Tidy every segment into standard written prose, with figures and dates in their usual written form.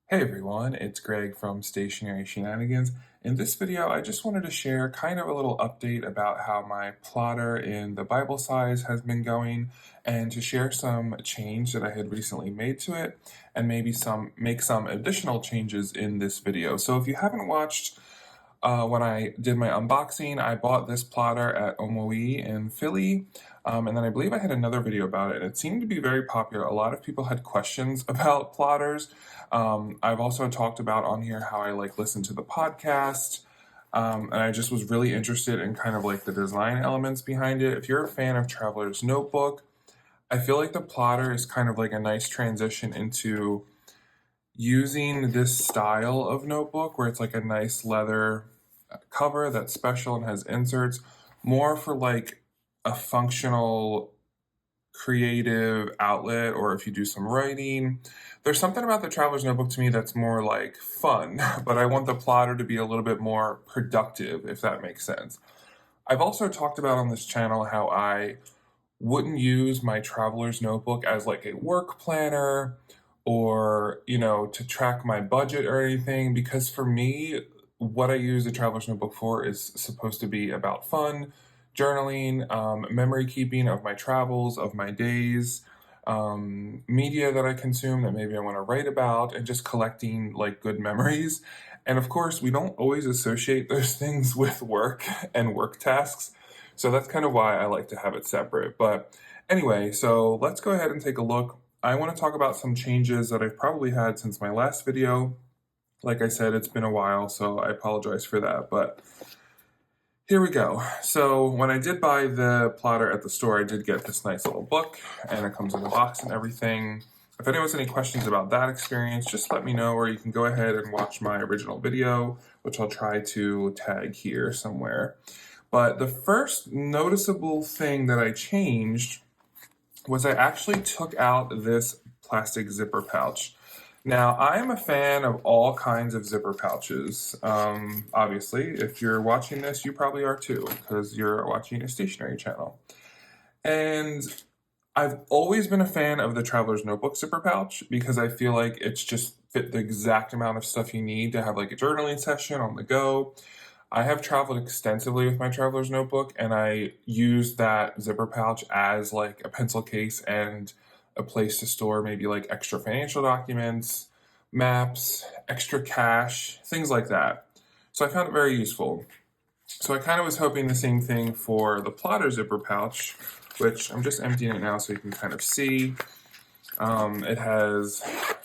Hey everyone, it's Greg from Stationery Shenanigans. In this video, I just wanted to share kind of a little update about how my plotter in the Bible size has been going and to share some change that I had recently made to it and maybe make some additional changes in this video. So if you haven't watched when I did my unboxing, I bought this plotter at Omoe in Philly. And then I believe I had another video about it, and it seemed to be very popular. A lot of people had questions about plotters. I've also talked about on here how I listen to the podcast. And I just was really interested in kind of like the design elements behind it. If you're a fan of Traveler's Notebook, I feel like the plotter is kind of like a nice transition into using this style of notebook where it's like a nice leather cover that's special and has inserts, more for like a functional creative outlet, or if you do some writing. There's something about the traveler's notebook to me that's more like fun, but I want the plotter to be a little bit more productive, if that makes sense. I've also talked about on this channel how I wouldn't use my traveler's notebook as like a work planner or, to track my budget or anything, because for me, what I use a traveler's notebook for is supposed to be about fun, journaling, memory keeping of my travels, of my days, media that I consume that maybe I want to write about, and just collecting like good memories. And of course, we don't always associate those things with work and work tasks. So that's kind of why I like to have it separate. But anyway, so let's go ahead and take a look. I want to talk about some changes that I've probably had since my last video. Like I said, it's been a while, so I apologize for that. But here we go. So when I did buy the plotter at the store, I did get this nice little book, and it comes in a box and everything. If anyone has any questions about that experience, just let me know, or you can go ahead and watch my original video, which I'll try to tag here somewhere. But the first noticeable thing that I changed was I actually took out this plastic zipper pouch. Now, I am a fan of all kinds of zipper pouches. Obviously, if you're watching this, you probably are too, because you're watching a stationery channel. And I've always been a fan of the Traveler's Notebook zipper pouch because I feel like it's just fit the exact amount of stuff you need to have like a journaling session on the go. I have traveled extensively with my Traveler's Notebook, and I use that zipper pouch as like a pencil case and a place to store maybe like extra financial documents, maps, extra cash, things like that. So I found it very useful. So I kind of was hoping the same thing for the plotter zipper pouch, which I'm just emptying it now so you can kind of see. It has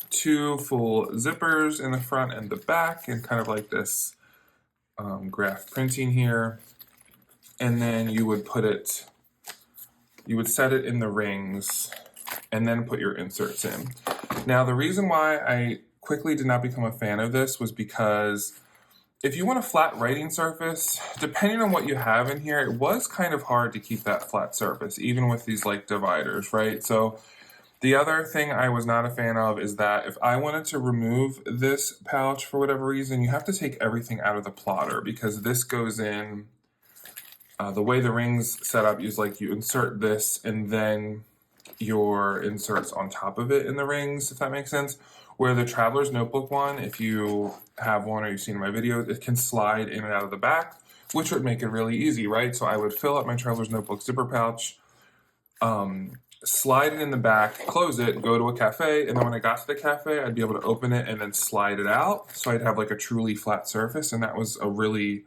two full zippers in the front and the back, and kind of like this graph printing here. And then you would set it in the rings and then put your inserts in. Now, the reason why I quickly did not become a fan of this was because if you want a flat writing surface, depending on what you have in here, it was kind of hard to keep that flat surface, even with these like dividers, right? So the other thing I was not a fan of is that if I wanted to remove this pouch for whatever reason, you have to take everything out of the plotter, because this goes in, the way the ring's set up is like you insert this and then your inserts on top of it in the rings, if that makes sense. Where the Traveler's Notebook one, if you have one or you've seen my videos, it can slide in and out of the back, which would make it really easy, right? So I would fill up my Traveler's Notebook zipper pouch, slide it in the back, close it, go to a cafe, and then when I got to the cafe, I'd be able to open it and then slide it out, so I'd have like a truly flat surface. And that was a really,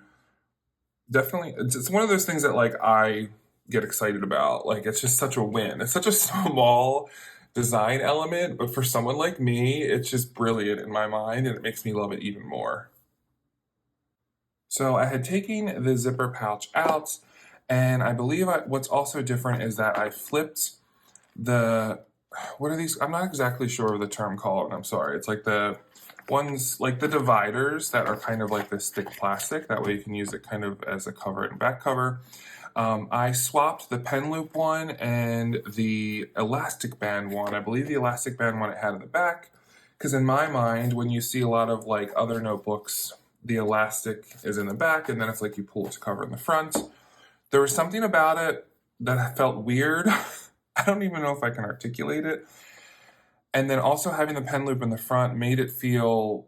definitely, it's one of those things that like I get excited about. Like, it's just such a win. It's such a small design element, but for someone like me, it's just brilliant in my mind, and it makes me love it even more. So I had taken the zipper pouch out, and I believe what's also different is that I flipped the, what are these? I'm not exactly sure of the term called, I'm sorry. It's like the ones, like the dividers that are kind of like this thick plastic. That way you can use it kind of as a cover and back cover. I swapped the pen loop one and the elastic band one. I believe the elastic band one it had in the back, because in my mind, when you see a lot of like other notebooks, the elastic is in the back, and then it's like you pull it to cover in the front. There was something about it that felt weird. I don't even know if I can articulate it. And then also having the pen loop in the front made it feel,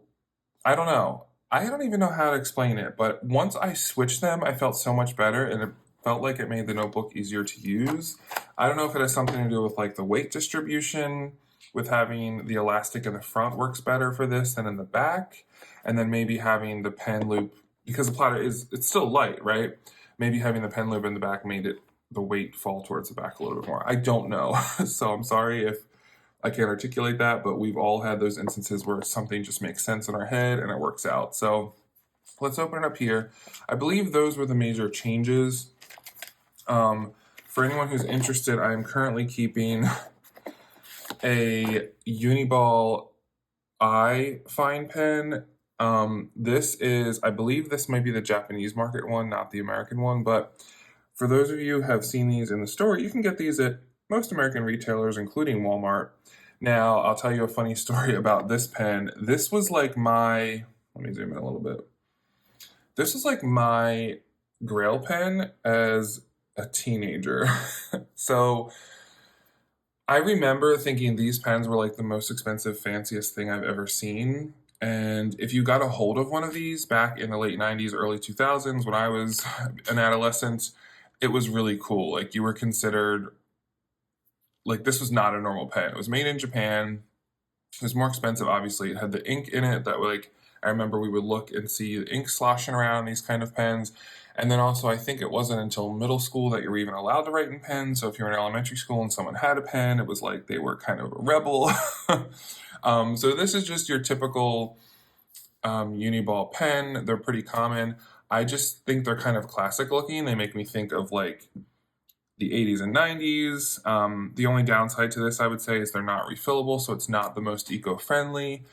I don't know. I don't even know how to explain it, but once I switched them, I felt so much better and it felt like it made the notebook easier to use. I don't know if it has something to do with like the weight distribution, with having the elastic in the front works better for this than in the back, and then maybe having the pen loop, because the platter it's still light, right? Maybe having the pen loop in the back made it the weight fall towards the back a little bit more. I don't know. So I'm sorry if I can't articulate that, but we've all had those instances where something just makes sense in our head and it works out. So let's open it up here. I believe those were the major changes. For anyone who's interested, I am currently keeping a Uniball I fine pen. This is, I believe this might be the Japanese market one, not the American one, but for those of you who have seen these in the store, you can get these at most American retailers, including Walmart. Now, I'll tell you a funny story about this pen. This was like my, let me zoom in a little bit. This was like my Grail pen as a teenager. So I remember thinking these pens were like the most expensive, fanciest thing I've ever seen. And if you got a hold of one of these back in the late 90s, early 2000s, when I was an adolescent, it was really cool. Like you were considered, like this was not a normal pen. It was made in Japan. It was more expensive, obviously. It had the ink in it that like, I remember we would look and see the ink sloshing around these kind of pens. And then also, I think it wasn't until middle school that you were even allowed to write in pens. So if you were in elementary school and someone had a pen, it was like they were kind of a rebel. So this is just your typical Uniball pen. They're pretty common. I just think they're kind of classic looking. They make me think of like the 80s and 90s. The only downside to this, I would say, is they're not refillable, so it's not the most eco-friendly.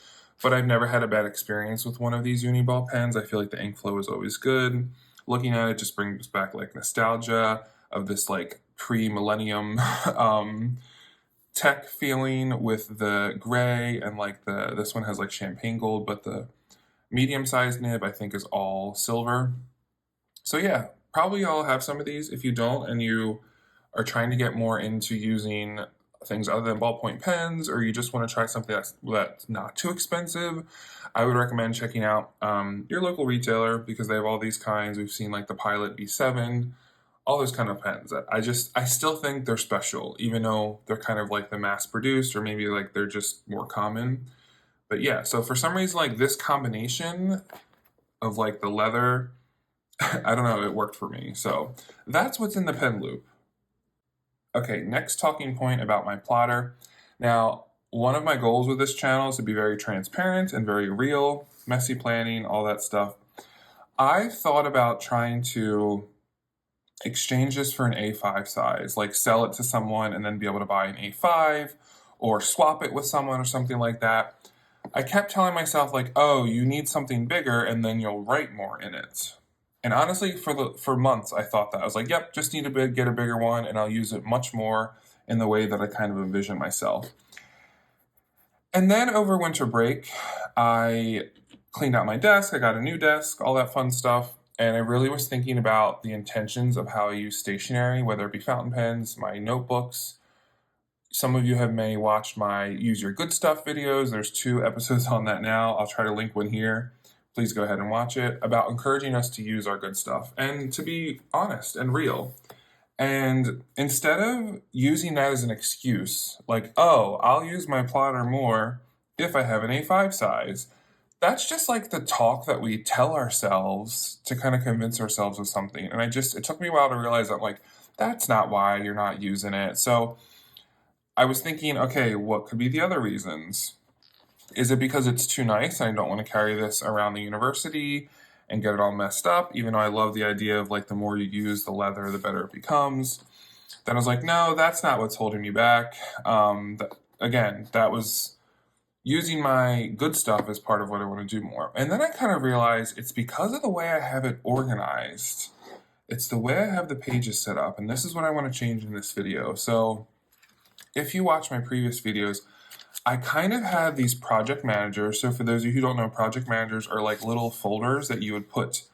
But I've never had a bad experience with one of these Uniball pens. I feel like the ink flow is always good. Looking at it just brings back like nostalgia of this like pre-millennium tech feeling with the gray and like this one has like champagne gold, but the medium-sized nib I think is all silver. So yeah, probably y'all have some of these. If you don't and you are trying to get more into using things other than ballpoint pens, or you just want to try something that's not too expensive, I would recommend checking out your local retailer because they have all these kinds. We've seen like the Pilot B7, all those kind of pens. I still think they're special, even though they're kind of like the mass produced, or maybe like they're just more common. But yeah, so for some reason, like this combination of like the leather, I don't know, it worked for me. So that's what's in the pen loop. Okay, next talking point about my plotter. Now, one of my goals with this channel is to be very transparent and very real, messy planning, all that stuff. I thought about trying to exchange this for an A5 size, like sell it to someone and then be able to buy an A5 or swap it with someone or something like that. I kept telling myself like, oh, you need something bigger and then you'll write more in it. And honestly, for months, I thought that. I was like, yep, just need to get a bigger one, and I'll use it much more in the way that I kind of envision myself. And then over winter break, I cleaned out my desk. I got a new desk, all that fun stuff. And I really was thinking about the intentions of how I use stationery, whether it be fountain pens, my notebooks. Some of you may watched my Use Your Good Stuff videos. There's 2 episodes on that now. I'll try to link one here. Please go ahead and watch it, about encouraging us to use our good stuff and to be honest and real. And instead of using that as an excuse, like, oh, I'll use my plotter more if I have an A5 size, that's just like the talk that we tell ourselves to kind of convince ourselves of something. And it took me a while to realize that, like, that's not why you're not using it. So I was thinking, okay, what could be the other reasons? Is it because it's too nice and I don't want to carry this around the university and get it all messed up, even though I love the idea of like the more you use the leather, the better it becomes? Then I was like, no, that's not what's holding me back. That was using my good stuff as part of what I want to do more. And then I kind of realized it's because of the way I have it organized. It's the way I have the pages set up, and this is what I want to change in this video. So if you watch my previous videos, I kind of had these project managers. So for those of you who don't know, project managers are like little folders that you would put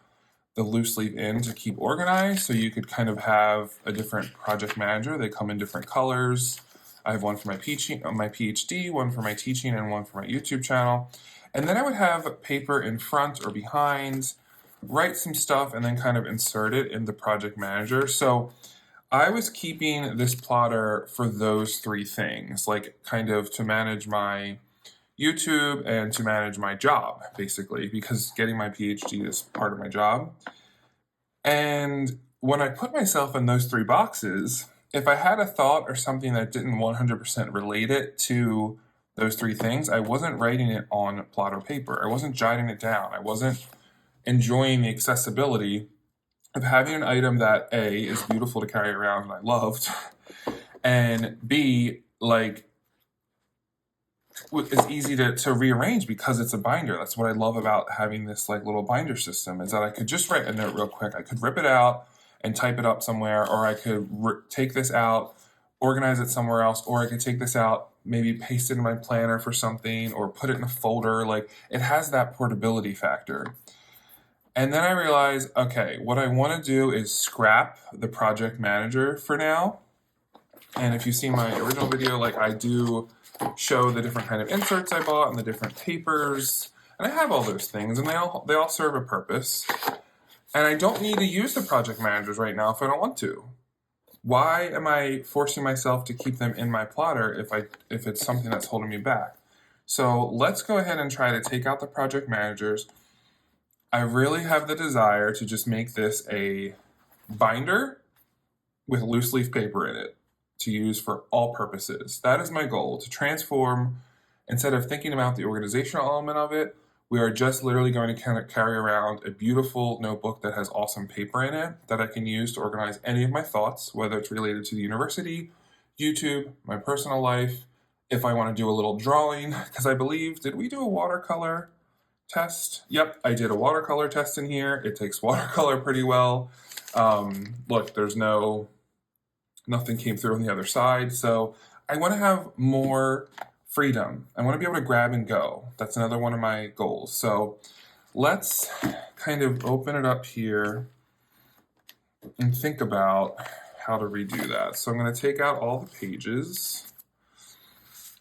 the loose leaf in to keep organized. So you could kind of have a different project manager. They come in different colors. I have one for my PhD, one for my teaching, and one for my YouTube channel. And then I would have paper in front or behind, write some stuff, and then kind of insert it in the project manager. So I was keeping this plotter for those three things, like kind of to manage my YouTube and to manage my job, basically, because getting my PhD is part of my job. And when I put myself in those three boxes, if I had a thought or something that didn't 100% relate it to those three things, I wasn't writing it on plotter paper. I wasn't jotting it down. I wasn't enjoying the accessibility of having an item that A, is beautiful to carry around and I loved, and B, like, is easy to rearrange because it's a binder. That's what I love about having this like little binder system, is that I could just write a note real quick. I could rip it out and type it up somewhere, or I could take this out, organize it somewhere else, or I could take this out, maybe paste it in my planner for something, or put it in a folder. Like, it has that portability factor. And then I realized, okay, what I want to do is scrap the project manager for now. And if you see my original video, like, I do show the different kind of inserts I bought and the different papers, and I have all those things, and they all serve a purpose. And I don't need to use the project managers right now if I don't want to. Why am I forcing myself to keep them in my plotter if it's something that's holding me back? So let's go ahead and try to take out the project managers. I really have the desire to just make this a binder with loose leaf paper in it to use for all purposes. That is my goal, to transform, instead of thinking about the organizational element of it, we are just literally going to kind of carry around a beautiful notebook that has awesome paper in it that I can use to organize any of my thoughts, whether it's related to the university, YouTube, my personal life, if I want to do a little drawing, because I believe, did we do a watercolor test? Yep, I did a watercolor test in here. It takes watercolor pretty well. Look, there's nothing came through on the other side. So I want to have more freedom. I want to be able to grab and go. That's another one of my goals. So let's kind of open it up here and think about how to redo that. So I'm going to take out all the pages,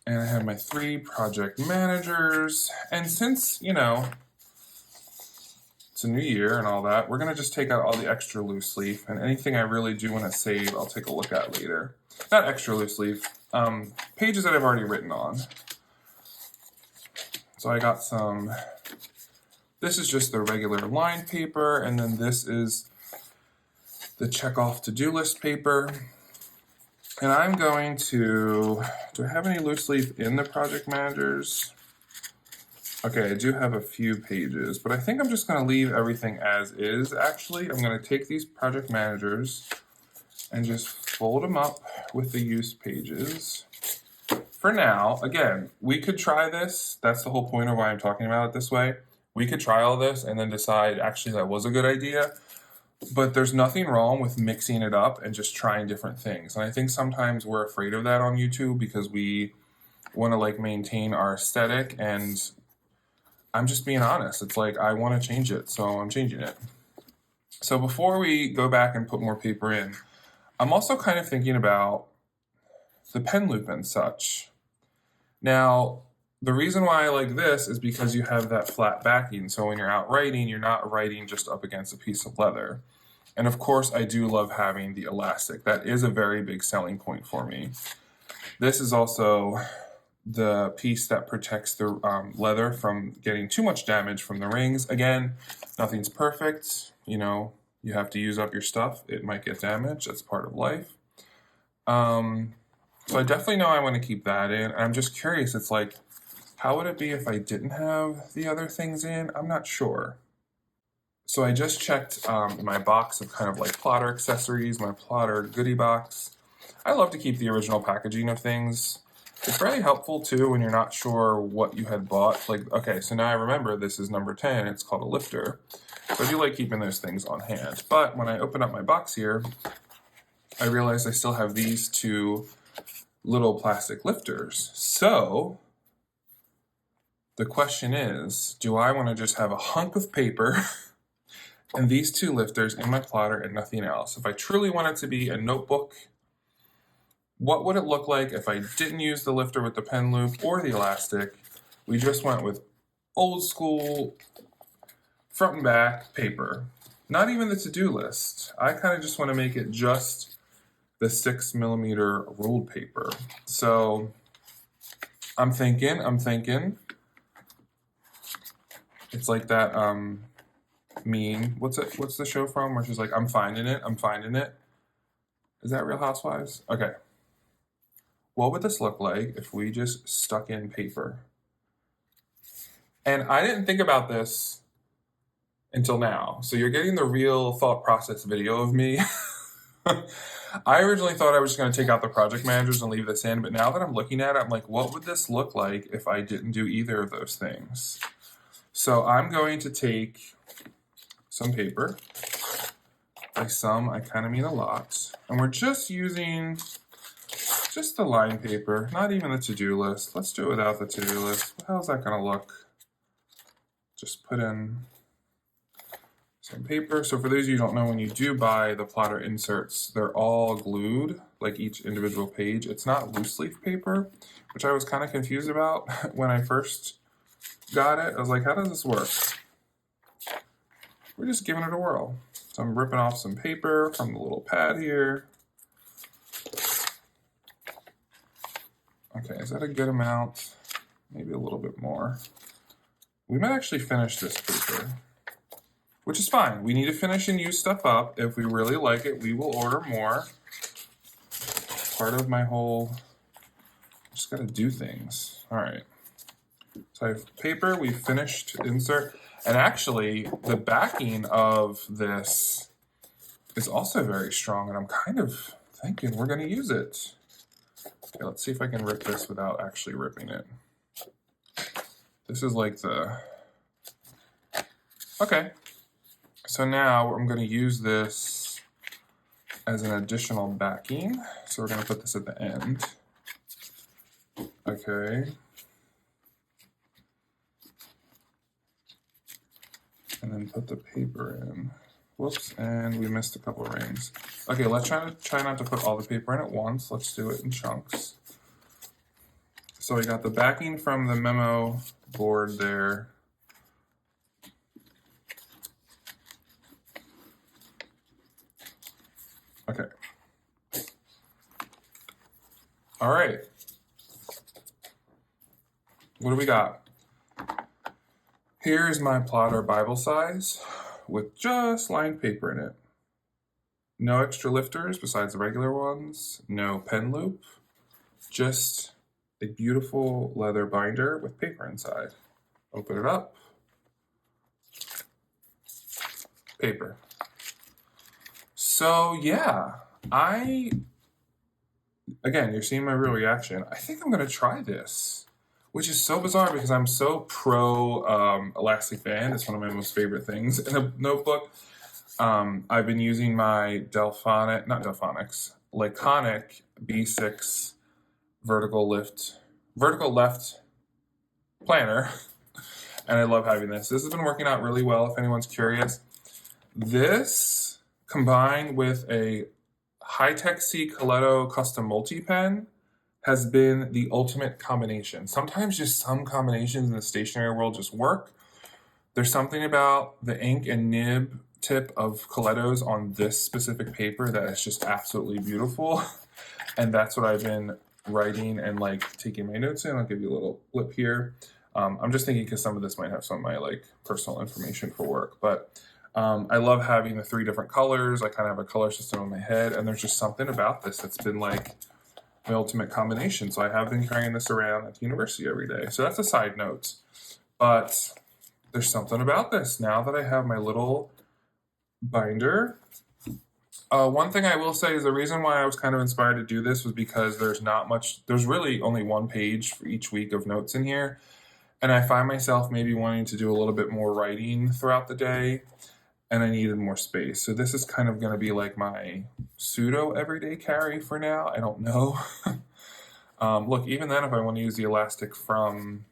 and I have my three project managers. And since, it's a new year and all that, we're going to just take out all the extra loose leaf, and anything I really do want to save, I'll take a look at later. Not extra loose leaf, pages that I've already written on. So I got this is just the regular lined paper, and then this is the check off to-do list paper. And I'm going to, do I have any loose leaf in the project managers? Okay, I do have a few pages, but I think I'm just going to leave everything as is, actually. I'm going to take these project managers and just fold them up with the use pages. For now, again, we could try this. That's the whole point of why I'm talking about it this way. We could try all this and then decide, actually, that was a good idea. But there's nothing wrong with mixing it up and just trying different things. And I think sometimes we're afraid of that on YouTube because we want to maintain our aesthetic, and I'm just being honest. It's like, I want to change it, so I'm changing it. So before we go back and put more paper in, I'm also kind of thinking about the pen loop and such. Now, the reason why I like this is because you have that flat backing. So when you're out writing, you're not writing just up against a piece of leather. And of course, I do love having the elastic. That is a very big selling point for me. This is also the piece that protects the leather from getting too much damage from the rings. Again, nothing's perfect. You have to use up your stuff. It might get damaged. That's part of life. So I definitely know I want to keep that in. I'm just curious. It's like, how would it be if I didn't have the other things in? I'm not sure. So I just checked my box of kind of like plotter accessories, my plotter goodie box. I love to keep the original packaging of things. It's very helpful too when you're not sure what you had bought. Like, okay, so now I remember this is number 10. It's called a lifter. So I do like keeping those things on hand. But when I open up my box here, I realized I still have these two little plastic lifters. So the question is, do I want to just have a hunk of paper and these two lifters in my plotter and nothing else? If I truly want it to be a notebook, what would it look like if I didn't use the lifter with the pen loop or the elastic? We just went with old school front and back paper. Not even the to-do list. I kind of just want to make it just the 6mm ruled paper. So I'm thinking it's like that meme. What's the show from where she's like, I'm finding it. Is that Real Housewives? Okay. What would this look like if we just stuck in paper? And I didn't think about this until now. So you're getting the real thought process video of me. I originally thought I was just going to take out the project managers and leave this in, but now that I'm looking at it, I'm like, what would this look like if I didn't do either of those things? So I'm going to take some paper. By some, I kind of mean a lot. And we're just using just the line paper, not even the to-do list. Let's do it without the to-do list. How's that going to look? Just put in some paper. So for those of you who don't know, when you do buy the plotter inserts, they're all glued, like each individual page. It's not loose leaf paper, which I was kind of confused about when I first got it. I was like, how does this work? We're just giving it a whirl. So I'm ripping off some paper from the little pad here. Okay, is that a good amount? Maybe a little bit more. We might actually finish this paper, which is fine. We need to finish and use stuff up. If we really like it, we will order more. Part of my whole, just gotta do things. All right. So I have paper, we finished insert. And actually, the backing of this is also very strong, and I'm kind of thinking we're gonna use it. Okay, let's see if I can rip this without actually ripping it. This is like the, okay. So now I'm going to use this as an additional backing. So we're going to put this at the end. Okay. And then put the paper in. Whoops, and we missed a couple of rings. Okay, let's try not to put all the paper in at once. Let's do it in chunks. So we got the backing from the memo board there. Okay. All right. What do we got? Here's my plotter Bible size with just lined paper in it. No extra lifters besides the regular ones. No pen loop. Just a beautiful leather binder with paper inside. Open it up. Paper. So yeah, again, you're seeing my real reaction. I think I'm gonna try this, which is so bizarre because I'm so pro elastic band. It's one of my most favorite things in a notebook. I've been using my Laconic B6 vertical left planner, and I love having this. This has been working out really well if anyone's curious. This combined with a High-Tech-C Coletto custom multi-pen has been the ultimate combination. Sometimes just some combinations in the stationery world just work. There's something about the ink and nib tip of Colettos on this specific paper that is just absolutely beautiful. And that's what I've been writing and like taking my notes in. I'll give you a little blip here. I'm just thinking because some of this might have some of my like personal information for work, but I love having the 3 different colors. I kind of have a color system in my head, and there's just something about this that's been like my ultimate combination. So I have been carrying this around at the university every day. So that's a side note, but there's something about this now that I have my little binder. One thing I will say is the reason why I was kind of inspired to do this was because there's really only one page for each week of notes in here. And I find myself maybe wanting to do a little bit more writing throughout the day, and I needed more space. So this is kind of going to be like my pseudo everyday carry for now. I don't know. Look, even then, if I want to use the elastic from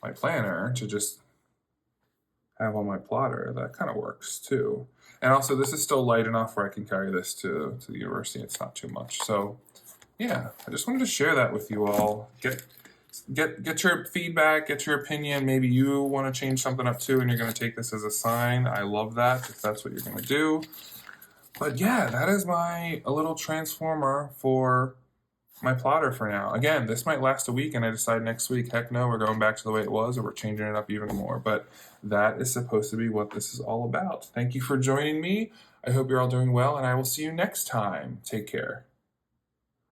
my planner to just have on my plotter, that kind of works too. And also, this is still light enough where I can carry this to the university. It's not too much. So yeah, I just wanted to share that with you all. Get your feedback, get your opinion. Maybe you want to change something up too, and you're going to take this as a sign. I love that if that's what you're going to do. But yeah, that is a little transformer for my plotter for now. Again, this might last a week, and I decide next week, heck no, we're going back to the way it was, or we're changing it up even more. But that is supposed to be what this is all about. Thank you for joining me. I hope you're all doing well, and I will see you next time. Take care.